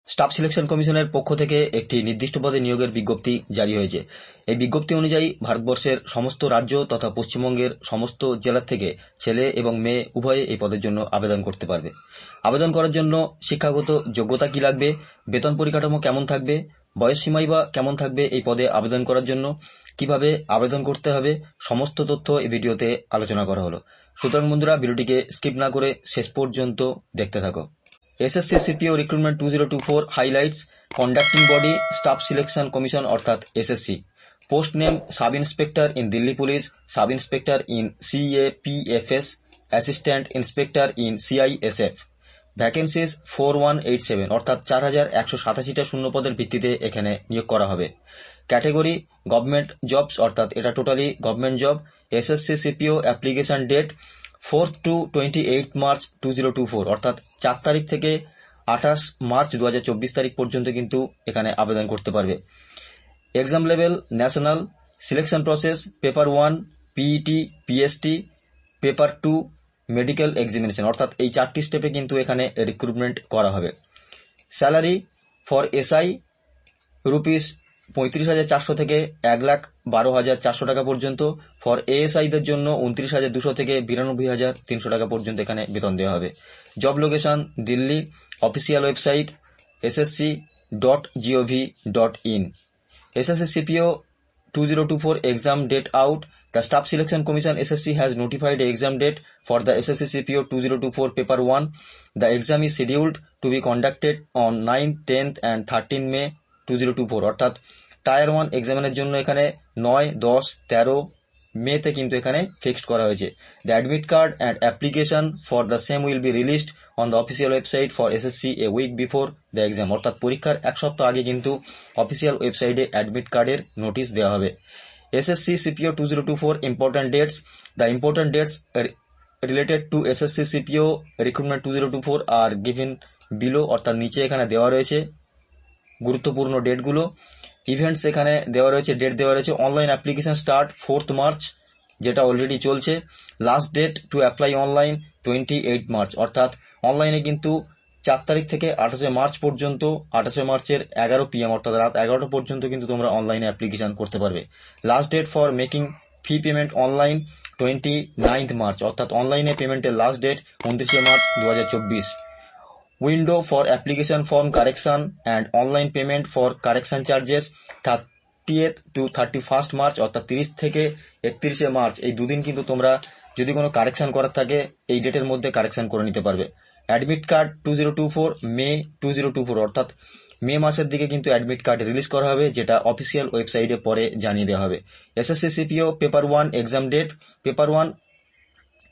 Staff selection কমিশনের পক্ষ থেকে একটি নির্দিষ্ট পদে নিয়োগের বিজ্ঞপ্তি জারি হয়েছে। এই বিজ্ঞপ্তি অনুযায়ী ভারতবর্ষের সমস্ত রাজ্য তথা পশ্চিমবঙ্গের সমস্ত জেলা থেকে ছেলে এবং মেয়ে উভয়ে এই পদের জন্য আবেদন করতে পারবে। আবেদন করার জন্য শিক্ষাগত যোগ্যতা কি লাগবে, বেতন পরিকাঠামো কেমন থাকবে, বয়স সীমাই বা কেমন থাকবে, এই পদে আবেদন করার জন্য কিভাবে আবেদন করতে হবে, সমস্ত তথ্য এই ভিডিওতে আলোচনা করা হলো। সুতরাং বন্ধুরা, ভিডিওটিকে স্কিপ না করে শেষ পর্যন্ত দেখতে থাকো। SSC CPO recruitment 2024 highlights conducting body staff selection commission অর্থাৎ SSC. Post name sub inspector in Delhi police, sub inspector in CAPFS, assistant inspector in CISF. Vacancies 4187 অর্থাৎ 4187টা শূন্যপদের ভিত্তিতে এখানে নিয়োগ করা হবে। ক্যাটেগরি গভর্নমেন্ট জবস অর্থাৎ এটা totally government job. SSC CPO application date 4 to 28 March 2024 অর্থাৎ 4 তারিখ থেকে 28 মার্চ 2024 তারিখ পর্যন্ত কিন্তু এখানে আবেদন করতে পারবে। Exam level national. Selection process paper 1 PET PST, paper 2 medical examination অর্থাৎ এই 4টি স্টেপে কিন্তু এখানে রিক্রুটমেন্ট করা হবে। স্যালারি ফর এসআই রুপিস 35,400 থেকে 1,12,400 টাকা পর্যন্ত। ফর এএসআইদের জন্য 29,200 থেকে 92,300 টাকা পর্যন্ত এখানে বেতন দেওয়া হবে। Job location Delhi. Official website ssc.gov.in। SSC CPO 2024 exam date out. The Staff Selection Commission SSC has notified the exam date for the SSC CPO 2024 paper 1. The exam is scheduled to be conducted on 9th, 10th and 13th May 2024 অর্থাৎ tyre 1 এক্সামিনের জন্য এখানে 9, 10, 13 মেতে কিন্তু এখানে fixed করা হয়েছে। The admit card and application for the same will be released on the official website for SSC a week before the exam অর্থাৎ পরীক্ষার এক সপ্তাহ আগে কিন্তু অফিসিয়াল ওয়েবসাইটে অ্যাডমিট কার্ডের নোটিশ দেওয়া হবে। SSC CPO 2024 important dates. The important dates related to SSC CPO recruitment 2024 are given below অর্থাৎ নিচে এখানে দেওয়া রয়েছে গুরুত্বপূর্ণ ডেটগুলো। ইভেন্টস এখানে দেওয়া রয়েছে, ডেট দেওয়া রয়েছে। Online application start 4th March যেটা অলরেডি চলছে। Last date to apply online 28 March অর্থাৎ অনলাইনে কিন্তু 4 তারিখ থেকে 28 মার্চ পর্যন্ত, 28 মার্চের 11 PM অর্থাৎ রাত 11টা পর্যন্ত কিন্তু তোমরা অনলাইনে অ্যাপ্লিকেশন করতে পারবে। Last date for making fee payment online 29th March অর্থাৎ অনলাইনে পেমেন্টের last date 29 March 2024। Window for application form correction and online payment for correction charges 30th to 31st March অর্থাৎ 30 থেকে 31 মার্চ এই দুদিন কিন্তু তোমরা যদি কোনো কারেকশন করার থাকে এই ডেটের মধ্যে কারেকশন করে নিতে পারবে। অ্যাডমিট কার্ড 2024 মে 2024 অর্থাৎ মে মাসের দিকে কিন্তু অ্যাডমিট কার্ড রিলিজ করা হবে, যেটা অফিসিয়াল ওয়েবসাইটে পরে জানিয়ে দেওয়া হবে। SSC CPO paper 1 exam date. Paper 1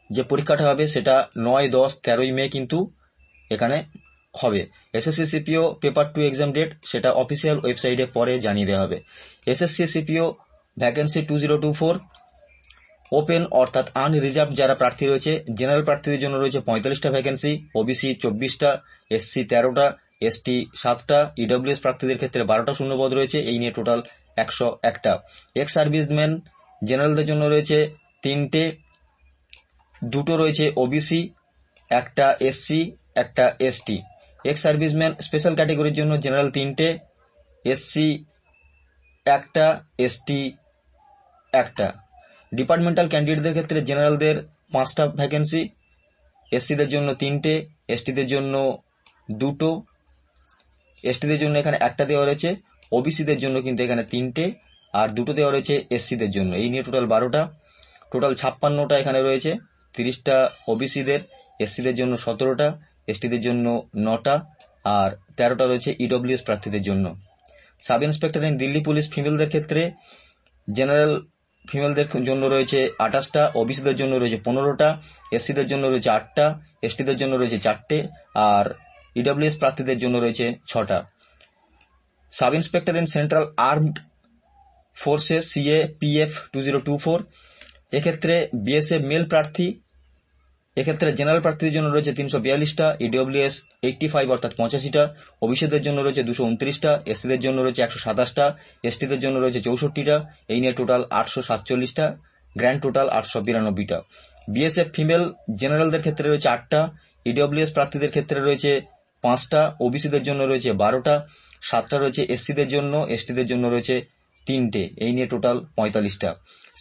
যে পরীক্ষাটা হবে সেটা 9, 10, 13 মে কিন্তু এখানে হবে। SSC CPO paper 2 exam date সেটা অফিসিয়াল ওয়েবসাইটে পরে জানিয়ে দেওয়া হবে। এসএসসি সিপিও ভ্যাকেন্সি 2024 ওপেন অর্থাৎ আনরিজার্ভ যারা প্রার্থী রয়েছে, জেনারেল প্রার্থীদের জন্য রয়েছে 45টা ভ্যাকেন্সি, ওবিসি 24টা, এসসি 13টা, এসটি 7টা, ইডব্লিউএস প্রার্থীদের ক্ষেত্রে 12টা শূন্যপদ রয়েছে, এই নিয়ে টোটাল 101টা। এক্স সার্ভিসম্যান জেনারেলদের জন্য রয়েছে 3টে, 2টো রয়েছে ওবিসি, 1টা এসসি, 1টা এসটি। এক্স সার্ভিসম্যান স্পেশাল ক্যাটেগরির জন্য জেনারেল 3টে, এসসি 1টা, এসটি 1টা। ডিপার্টমেন্টাল ক্যান্ডিডেটদের ক্ষেত্রে জেনারেলদের 5টা ভ্যাকেন্সি, এসসিদের জন্য 3টে, এসটিদের জন্য 2টো, এসটিদের জন্য এখানে 1টা দেওয়া রয়েছে, ওবিসিদের জন্য কিন্তু এখানে 3টে আর 2টো দেওয়া রয়েছে এসসিদের জন্য, এই নিয়ে টোটাল 12টা। টোটাল 56টা এখানে রয়েছে, 30টা ওবিসিদের, এসসিদের জন্য 17টা, এসটিদের জন্য 9টা আর 13টা রয়েছে ইডব্লিউএস প্রার্থীদের জন্য। Sub inspector in Delhi police ফিমেলদের ক্ষেত্রে জেনারেল ফিমেলদের জন্য রয়েছে 28টা, ওবিসিদের জন্য রয়েছে 15টা, এসসিদের জন্য রয়েছে 8টা, এসটিদের জন্য রয়েছে 4টে আর ইডব্লিউএস প্রার্থীদের জন্য রয়েছে 6টা। Sub inspector in central armed forces CAPF 2024 এক্ষেত্রে বিএসএফ মেল প্রার্থী, এক্ষেত্রে জেনারেল প্রার্থীদের জন্য রয়েছে 342টা, ইডব্লিউএস 85 অর্থাৎ 85টা, ওবিসিদের জন্য রয়েছে 229টা, এসসিদের জন্য রয়েছে 127টা, এসটিদের জন্য রয়েছে 64টা, এই নিয়ে টোটাল 847টা, গ্র্যান্ড টোটাল 892টা। বিএসএফ ফিমেল জেনারেলদের ক্ষেত্রে রয়েছে 8টা, ইডব্লিউএস প্রার্থীদের ক্ষেত্রে রয়েছে 5টা, ওবিসিদের জন্য রয়েছে 12টা, 7টা রয়েছে এসসিদের জন্য, এসটিদের জন্য রয়েছে 3টে, এই নিয়ে টোটাল 45টা।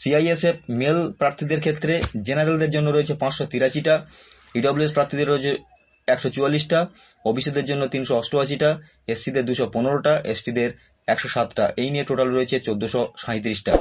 সিআইএসএফ মেল প্রার্থীদের ক্ষেত্রে জেনারেলদের জন্য রয়েছে 583টা, ইডব্লিউএস প্রার্থীদের রয়েছে 144টা, ওবিসিদের জন্য 388টা, এসসিদের 215টা, এসটিদের 107টা, এই নিয়ে টোটাল রয়েছে 1437টা।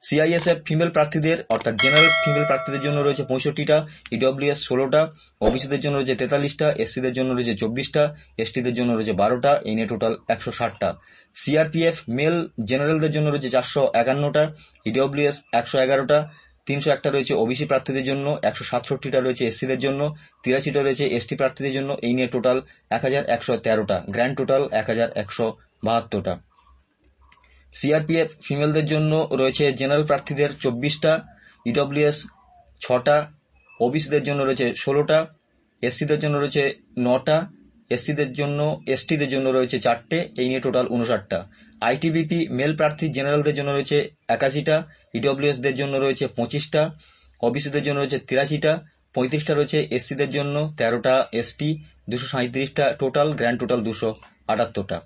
সিআইএসএফ ফিমেল প্রার্থীদের অর্থাৎ জেনারেল ফিমেল প্রার্থীদের জন্য রয়েছে 65টা, ইডব্লিউএস 16টা, ওবিসিদের জন্য রয়েছে 43টা, এসসিদের জন্য রয়েছে 24টা, এসটিদের জন্য রয়েছে 12টা, এই নিয়ে টোটাল 160টা। সিআরপিএফ মেল জেনারেলদের জন্য রয়েছে 451টা, ইডব্লিউএস 111টা, 301টা রয়েছে ওবিসি প্রার্থীদের জন্য, 167টা রয়েছে এসসিদের জন্য, 83টা রয়েছে এসটি প্রার্থীদের জন্য, এই নিয়ে টোটাল 1113টা, গ্র্যান্ড টোটাল 1172টা। সিআরপিএফ ফিমেলদের জন্য রয়েছে জেনারেল প্রার্থীদের 24টা, ইডব্লিউএস 6টা, ওবিসিদের জন্য রয়েছে 16টা, এসসিদের জন্য রয়েছে 9টা, এসটিদের জন্য রয়েছে 4টে, এই নিয়ে টোটাল 59টা। আইটিবিপি মেল প্রার্থী জেনারেলদের জন্য রয়েছে 81টা, ইডব্লিউএসদের জন্য রয়েছে 25টা, ওবিসিদের জন্য রয়েছে 83টা, 35টা রয়েছে এসসিদের জন্য, 13টা এসটি, 237টা, টোটাল গ্র্যান্ড টোটাল 278টা।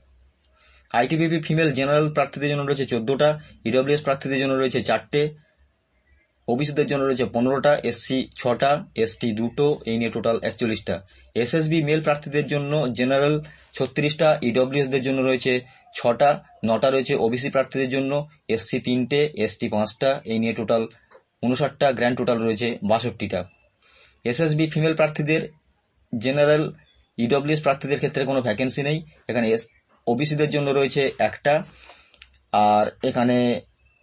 আইটিবিপি ফিমেল জেনারেল প্রার্থীদের জন্য রয়েছে 14টা, ইডব্লিউএস প্রার্থীদের জন্য রয়েছে 4টে, ওবিসিদের জন্য রয়েছে 15টা, এসসি 6টা, এসটি 2টো, এই নিয়ে টোটাল 41টা। এসএসবি মেল প্রার্থীদের জন্য জেনারেল 36টা, ইডব্লিউএসদের জন্য রয়েছে 6টা, 9টা রয়েছে ওবিসি প্রার্থীদের জন্য, এসসি 3টে, এসটি 5টা, এই নিয়ে টোটাল 59টা, গ্র্যান্ড টোটাল রয়েছে 62টা। এসএসবি ফিমেল প্রার্থীদের জেনারেল ইডব্লিউএস প্রার্থীদের ক্ষেত্রে কোনো ভ্যাকেন্সি নেই, এখানে ওবিসিদের জন্য রয়েছে 1টা, আর এখানে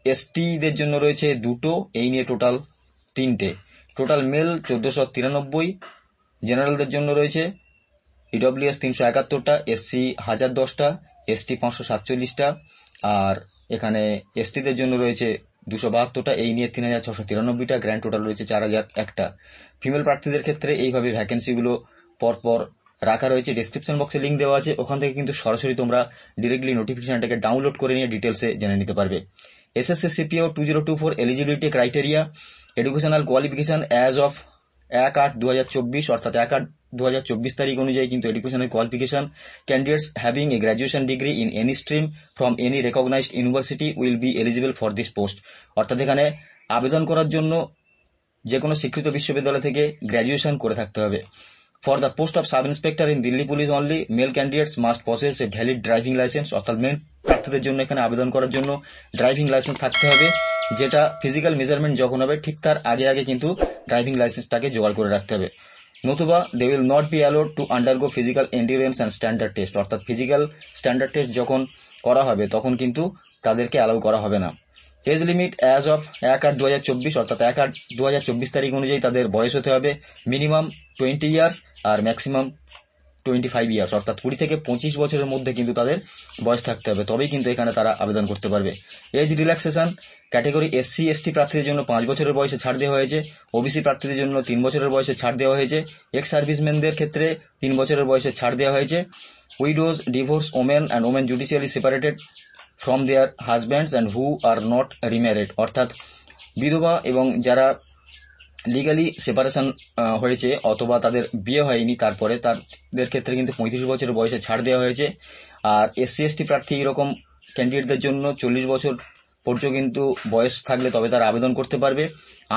এসটিদের জন্য রয়েছে 2টো, এই নিয়ে টোটাল 3টে। টোটাল মেল 1493, জেনারেলদের জন্য রয়েছে ইডব্লিউএস 371টা, এসসি 1010টা, এসটি 547টা, আর এখানে এসটিদের জন্য রয়েছে 272টা, এই নিয়ে 3693টা, গ্র্যান্ড টোটাল রয়েছে 4001টা। ফিমেল প্রার্থীদের ক্ষেত্রে এইভাবে ভ্যাকেন্সিগুলো পরপর রাখা রয়েছে। ডেসক্রিপশন বক্সে লিঙ্ক দেওয়া আছে, ওখান থেকে কিন্তু সরাসরি তোমরা ডিরেক্টলি নোটিফিকেশনটাকে ডাউনলোড করে নিয়ে ডিটেলসে জেনে নিতে পারবে। SSC CPO 2024 eligibility criteria, educational qualification as of 1/8/2024 অর্থাৎ 1/8/2024 তারিখ অনুযায়ী কিন্তু educational qualification candidates having a graduation degree in any stream from any recognised university will be eligible for this post. অর্থাৎ এখানে আবেদন করার জন্য যে কোনো স্বীকৃত বিশ্ববিদ্যালয় থেকে গ্র্যাজুয়েশন করে থাকতে হবে। For the post of sub inspector in Delhi Police only, male candidates must possess a valid driving license, অর্থাৎ মেল প্রার্থীদের জন্য এখানে আবেদন করার জন্য ড্রাইভিং লাইসেন্স থাকতে হবে, যেটা ফিজিক্যাল মেজারমেন্ট যখন হবে ঠিক তার আগে আগে কিন্তু ড্রাইভিং লাইসেন্সটাকে জোগাড় করে রাখতে হবে। নতুবা they will not be allowed to undergo physical endurance and standard test, অর্থাৎ ফিজিক্যাল স্ট্যান্ডার্ড টেস্ট যখন করা হবে তখন কিন্তু তাদেরকে অ্যালাউ করা হবে না। এজ লিমিট অ্যাজ অফ 1/8/2024 অর্থাৎ 1/8/2024 তারিখ অনুযায়ী তাদের বয়স হতে হবে মিনিমাম 20 ইয়ার্স আর ম্যাক্সিমাম 25 ইয়ার্স, অর্থাৎ 20 থেকে 25 বছরের মধ্যে কিন্তু তাদের বয়স থাকতে হবে, তবেই কিন্তু এখানে তারা আবেদন করতে পারবে। Age relaxation category SC ST প্রার্থীদের জন্য 5 বছরের বয়সে ছাড় দেওয়া হয়েছে, ওবিসি প্রার্থীদের জন্য 3 বছরের বয়সে ছাড় দেওয়া হয়েছে, এক্স সার্ভিসম্যানদের ক্ষেত্রে 3 বছরের বয়সে ছাড় দেওয়া হয়েছে, widows, divorce women and women judicially separated from their husbands and who are not remarried, অর্থাৎ বিধবা এবং যারা লিগালি সেপারেশন হয়েছে অথবা তাদের বিয়ে হয়নি তারপরে তাদের ক্ষেত্রে কিন্তু 35 বছরের বয়সে ছাড় দেওয়া হয়েছে। আর এসসি এসটি প্রার্থী এরকম ক্যান্ডিডেটদের জন্য 40 বছর পর্যন্ত কিন্তু বয়স থাকলে তবে তারা আবেদন করতে পারবে।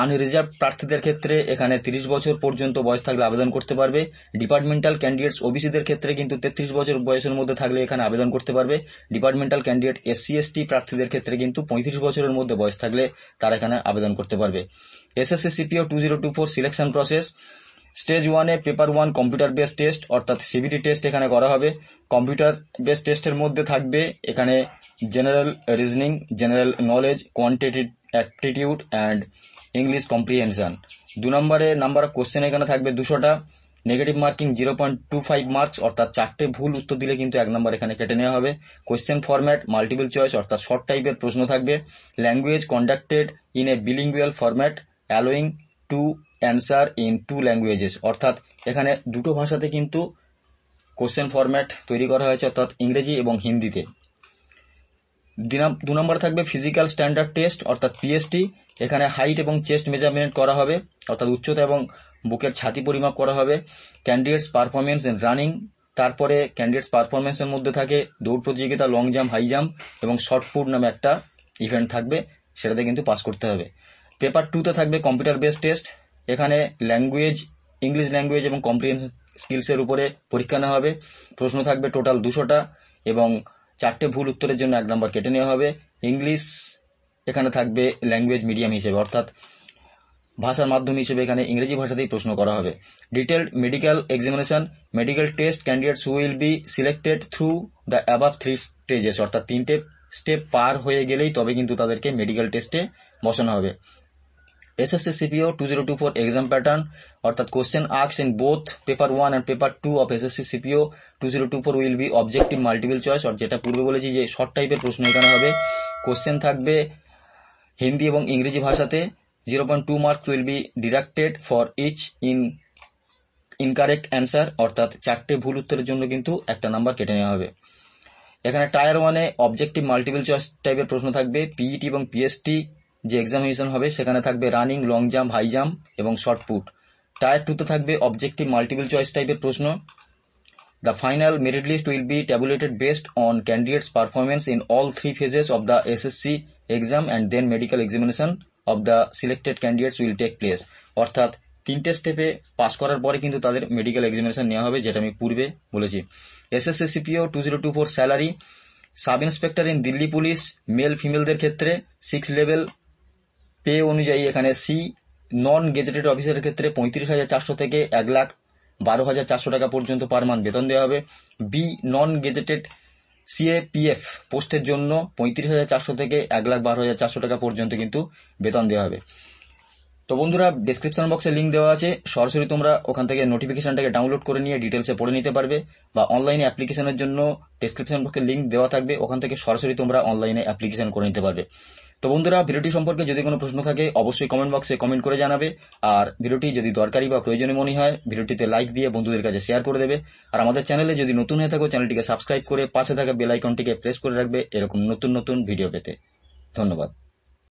আনরিজার্ভ প্রার্থীদের ক্ষেত্রে এখানে 30 বছর পর্যন্ত বয়স থাকলে আবেদন করতে পারবে। ডিপার্টমেন্টাল ক্যান্ডিডেটস ওবিসিদের ক্ষেত্রে কিন্তু 33 বছর বয়সের মধ্যে থাকলে এখানে আবেদন করতে পারবে। ডিপার্টমেন্টাল ক্যান্ডিডেট এসসি এসটি প্রার্থীদের ক্ষেত্রে কিন্তু 35 বছরের মধ্যে বয়স থাকলে তারা এখানে আবেদন করতে পারবে। SSC CPO 2024 selection process, stage 1-এ পেপার 1 কম্পিউটার বেস টেস্ট অর্থাৎ সিবিটি টেস্ট এখানে করা হবে। কম্পিউটার বেস টেস্টের মধ্যে থাকবে এখানে general reasoning, general knowledge, quantitative aptitude and English comprehension. 2 নম্বরে নাম্বার অফ কোশ্চেন এখানে থাকবে 200টা, নেগেটিভ মার্কিং 0.25 মার্কস অর্থাৎ 4টে ভুল উত্তর দিলে কিন্তু 1 নম্বর এখানে কেটে নেওয়া হবে। কোশ্চেন ফরম্যাট মাল্টিপল চয়েস অর্থাৎ শর্ট টাইপের প্রশ্ন থাকবে। Language conducted in a bilingual format allowing to answer in 2 languages, অর্থাৎ এখানে দুটো ভাষাতে কিন্তু কোশ্চেন ফরম্যাট তৈরি করা হয়েছে অর্থাৎ ইংরেজি এবং হিন্দিতে। 2 নম্বরে থাকবে ফিজিক্যাল স্ট্যান্ডার্ড টেস্ট অর্থাৎ পিএসটি, এখানে হাইট এবং চেস্ট মেজারমেন্ট করা হবে অর্থাৎ উচ্চতা এবং বুকের ছাতি পরিমাপ করা হবে। ক্যান্ডিডেটস পারফরমেন্স ইন রানিং তারপরে ক্যান্ডিডেটস পারফরমেন্সের মধ্যে থাকে দৌড় প্রতিযোগিতা, লং জাম্প, হাই জাম্প এবং শর্ট পুট নামে একটা ইভেন্ট থাকবে, সেটাতে কিন্তু পাস করতে হবে। পেপার 2-তে থাকবে কম্পিউটার বেসড টেস্ট। এখানে ল্যাঙ্গুয়েজ, ইংলিশ ল্যাঙ্গুয়েজ এবং কম্প্রিহেনশন স্কিলসের উপরে পরীক্ষা নেওয়া হবে। প্রশ্ন থাকবে টোটাল 200টা এবং 4টে ভুল উত্তরের জন্য 1 নম্বর কেটে নেওয়া হবে। ইংলিশ এখানে থাকবে ল্যাঙ্গুয়েজ মিডিয়াম হিসেবে, অর্থাৎ ভাষার মাধ্যম হিসেবে এখানে ইংরেজি ভাষাতেই প্রশ্ন করা হবে। Detailed medical examination, medical test, candidates will be selected through the above 3 stages, অর্থাৎ 3টে স্টেপ পার হয়ে গেলেই তবে কিন্তু তাদেরকে মেডিকেল টেস্টে বসানো হবে। SSC CPO 2024 এক্সাম প্যাটার্ন, অর্থাৎ question asked in both paper 1 and paper 2 of SSC CPO 2024 will be objective multiple choice, আর যেটা পূর্বে বলেছি যে শর্ট টাইপের প্রশ্ন এখানে হবে। কোশ্চেন থাকবে হিন্দি এবং ইংরেজি ভাষাতে। 0.2 marks will be deducted for each incorrect answer, অর্থাৎ 4টে ভুল উত্তরের জন্য কিন্তু 1টা নাম্বার কেটে নেওয়া হবে। এখানে টায়ার 1-এ অবজেক্টিভ মাল্টিপল চয়েস টাইপের প্রশ্ন থাকবে। PET এবং PST যে এক্সামিনেশন হবে সেখানে থাকবে running, long jump, high jump এবং শর্ট পুট। টায়ার 2-তে থাকবে অবজেক্টিভ মাল্টিপল চয়েস টাইপের প্রশ্ন। The final merit list will be tabulated based on candidates' performance in all 3 phases of the SSC exam and then medical examination of the selected candidates will take place, অর্থাৎ 3টে স্টেপে pass করার পরে কিন্তু তাদের medical examination নেওয়া হবে, যেটা আমি পূর্বে বলেছি। SSC CPO 2024 salary, sub inspector in Delhi police male ফিমেলদের ক্ষেত্রে 6 লেভেল পে অনুযায়ী এখানে সি নন গেজেটেড অফিসারের ক্ষেত্রে 35,400 থেকে 1,12,400 টাকা পর্যন্ত পার মান্থ বেতন দেওয়া হবে। বি নন গেজেটেড CAPF পোস্টের জন্য 35,400 থেকে 1,12,400 টাকা পর্যন্ত কিন্তু বেতন দেওয়া হবে। তো বন্ধুরা, ডেসক্রিপশন বক্সে লিঙ্ক দেওয়া আছে, সরাসরি তোমরা ওখান থেকে নোটিফিকেশনটাকে ডাউনলোড করে নিয়ে ডিটেলসে পড়ে নিতে পারবে, বা অনলাইনে অ্যাপ্লিকেশনের জন্য ডেসক্রিপশন বক্সে লিঙ্ক দেওয়া থাকবে, ওখান থেকে সরাসরি তোমরা অনলাইনে অ্যাপ্লিকেশন করে নিতে পারবে। তো বন্ধুরা, ভিডিওটি সম্পর্কে যদি কোনো প্রশ্ন থাকে অবশ্যই কমেন্ট বক্সে কমেন্ট করে জানাবে, আর ভিডিওটি যদি দরকারি বা প্রয়োজনীয় মনে হয় ভিডিওটিতে লাইক দিয়ে বন্ধুদের কাছে শেয়ার করে দেবে, আর আমাদের চ্যানেলে যদি নতুন হয়ে থাকো চ্যানেলটিকে সাবস্ক্রাইব করে পাশে থাকা বেল আইকনটিকে প্রেস করে রাখবে এরকম নতুন নতুন ভিডিও পেতে। ধন্যবাদ।